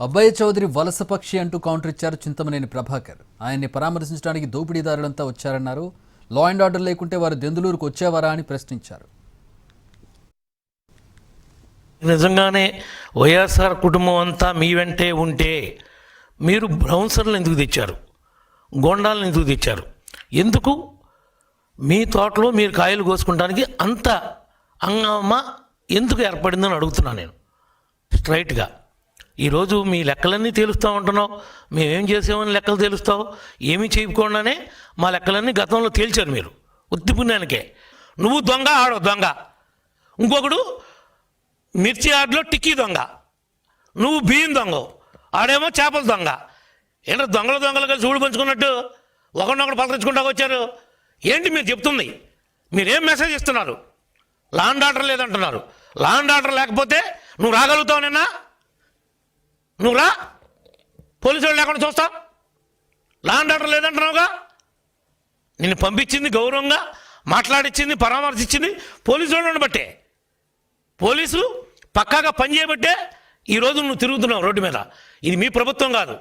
అబ్బాయి చౌదరి వలస పక్షి అంటూ కౌంటర్ ఇచ్చారు చింతమనేని ప్రభాకర్. ఆయన్ని పరామర్శించడానికి దోపిడీదారులంతా వచ్చారన్నారు. లా అండ్ ఆర్డర్ లేకుంటే వారు దెందులూరుకు వచ్చేవారా అని ప్రశ్నించారు. నిజంగానే వైఎస్ఆర్ కుటుంబం అంతా మీ వెంటే ఉంటే మీరు బౌన్సర్లు ఎందుకు తెచ్చారు, గోండాలను ఎందుకు తెచ్చారు, ఎందుకు మీ తోటలో మీరు కాయలు కోసుకుంటానికి అంత హంగామా ఎందుకు ఏర్పడిందని అడుగుతున్నాను నేను స్ట్రైట్గా. ఈరోజు మీ లెక్కలన్నీ తేలుస్తూ ఉంటున్నావు, మేమేం చేసామని లెక్కలు తేలుస్తావు, ఏమీ చేయకుండానే మా లెక్కలన్నీ గతంలో తేల్చారు మీరు ఉత్తి పుణ్యానికే. నువ్వు దొంగ, ఆడో దొంగ, ఇంకొకడు మిర్చి ఆటలో టిక్కీ దొంగ, నువ్వు బియ్యం దొంగ, ఆడేమో చేపల దొంగ. ఏంటో దొంగలు కలిసి ఊడు పంచుకున్నట్టు ఒకరినొకరు పలకరించుకుంటా వచ్చారు. ఏంటి మీరు చెప్తుంది? మీరేం మెసేజ్ ఇస్తున్నారు? లా అండ్ ఆర్డర్ లేదంటున్నారు. లా అండ్ ఆర్డర్ లేకపోతే నువ్వు రాగలుగుతావు నిన్న? నువ్వు రా, పోలీసు వాళ్ళు లేకుండా చూస్తా. లా అండ్ ఆర్డర్ లేదంటున్నావుగా. నిన్ను పంపించింది గౌరవంగా మాట్లాడిచ్చింది పరామర్శించింది పోలీసు వాళ్ళని బట్టే, పోలీసులు పక్కాగా పనిచేయబట్టే ఈరోజు నువ్వు తిరుగుతున్నావు రోడ్డు మీద. ఇది మీ ప్రభుత్వం కాదు.